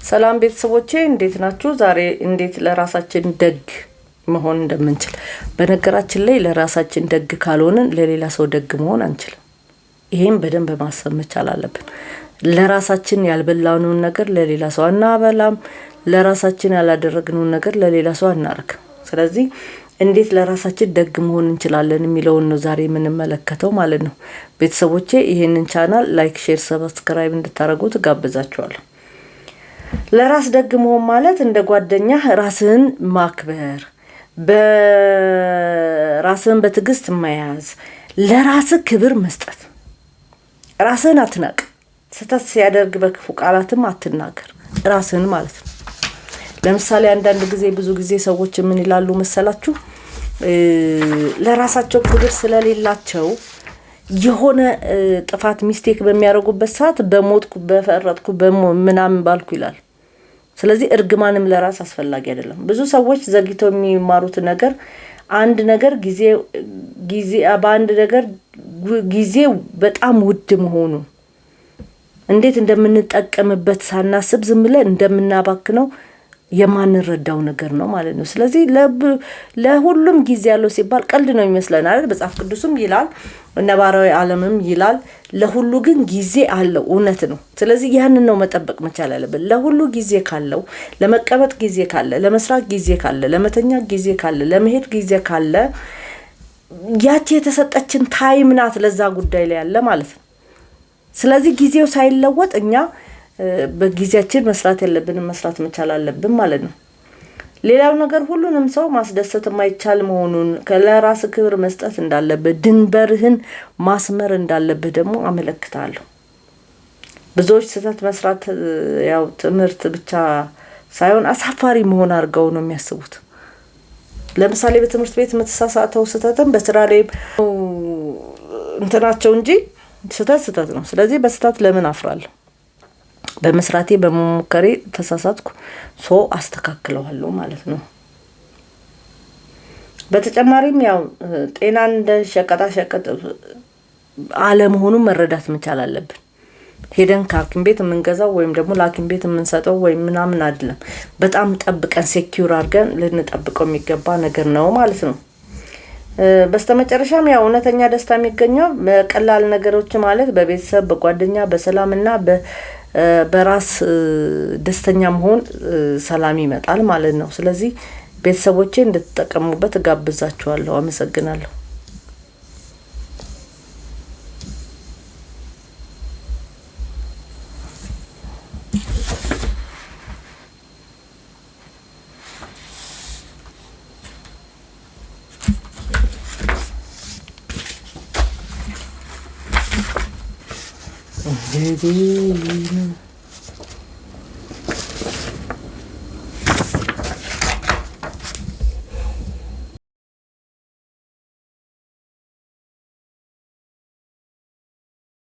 ሰላም ቤተሰቦቼ እንዴት ናችሁ? ዛሬ እንዴት ለራሳችን ደግ መሆን እንደምንችል በነገራችን ላይ ለራሳችን ደግ ካልሆነን ለሌላ ሰው ደግ መሆን አንችልም። ይሄን በደንብ ማሰብ መቻል አለብን። ለራሳችን ያልበላነውን ነገር ለሌላ ሰው አናበላም። ለራሳችን ያላደረግነውን ነገር ለሌላ ሰው አናረግም። ስለዚህ እንዴት ለራሳችን ደግ መሆን እንችላለን የሚለውን ነው ዛሬ የምንመለከተው ማለት ነው። ቤተሰቦቼ ይሄንን ቻናል ላይክ፣ ሼር፣ ሰብስክራይብ እንድታደርጉት ጋብዛችኋለሁ። ለራስ ደግ መሆን ማለት እንደ ጓደኛ ራስን ማክበር፣ በራስን በትግስት መያዝ፣ ለራስ ክብር መስጠት። ራስን አትናቅ። ስተት ሲያደርግ በክፉ ቃላትም አትናገር ራስን ማለት ነው። ለምሳሌ አንዳንድ ጊዜ ብዙ ጊዜ ሰዎች ምን ይላሉ መሰላችሁ? ለራሳቸው ክብር ስለሌላቸው የሆነ ጥፋት ሚስቴክ በሚያደርጉበት ሰዓት በሞትኩ በፈረጥኩ በምናምን ባልኩ ይላል። ስለዚህ እርግማንም ለራስ አስፈላጊ አይደለም። ብዙ ሰዎች ዘግይተው የሚማሩት ነገር አንድ ነገር ጊዜ በአንድ ነገር ጊዜ በጣም ውድ መሆኑ እንዴት እንደምንጠቀምበት ሳናስብ ዝም ብለን እንደምናባክነው የማንረዳው ነገር ነው ማለት ነው። ስለዚህ ለሁሉም ጊዜ ያለው ሲባል ቀልድ ነው ይመስላል አይደል? መጽሐፍ ቅዱስም ይላል፣ ነባራዊ ዓለምም ይላል። ለሁሉ ግን ጊዜ አለው፣ እውነት ነው። ስለዚህ ያንን ነው መጠበቅ መቻል ያለብን። ለሁሉ ጊዜ ካለው፣ ለመቀመጥ ጊዜ ካለ፣ ለመስራት ጊዜ ካለ፣ ለመተኛ ጊዜ ካለ፣ ለመሄድ ጊዜ ካለ ያቺ የተሰጠችን ታይም ናት ለዛ ጉዳይ ላይ ያለ ማለት ነው። ስለዚህ ጊዜው ሳይለወጥ እኛ በጊዜያችን መስራት ያለብንን መስራት መቻል አለብን ማለት ነው። ሌላው ነገር ሁሉንም ሰው ማስደሰት የማይቻል መሆኑን ለራስ ክብር መስጠት እንዳለበት ድንበርህን ማስመር እንዳለበት ደግሞ አመለክታለሁ። ብዙዎች ስህተት መስራት ያው ትምህርት ብቻ ሳይሆን አሳፋሪ መሆን አድርገው ነው የሚያስቡት። ለምሳሌ በትምህርት ቤት የምትሳሳተው ስህተትም በስራ ላይ እንትናቸው እንጂ ስህተት ነው። ስለዚህ በስህተት ለምን አፍራለሁ? በመስራቴ በመሞከሬ ተሳሳትኩ፣ አስተካክለዋለሁ ማለት ነው። በተጨማሪም ያው ጤናን እንደ ሸቀጣ አለመሆኑን መረዳት መቻል አለብን። ሄደን ከሐኪም ቤት የምንገዛው ወይም ደግሞ ለሐኪም ቤት የምንሰጠው ወይም ምናምን አይደለም። በጣም ጠብቀን ሴኩር አድርገን ልንጠብቀው የሚገባ ነገር ነው ማለት ነው። በስተመጨረሻም ያው እውነተኛ ደስታ የሚገኘው በቀላል ነገሮች ማለት በቤተሰብ፣ በጓደኛ፣ በሰላምና በራስ ደስተኛ መሆን ሰላም ይመጣል ማለት ነው። ስለዚህ ቤተሰቦቼ እንድትጠቀሙበት ጋብዛችኋለሁ። አመሰግናለሁ። Baby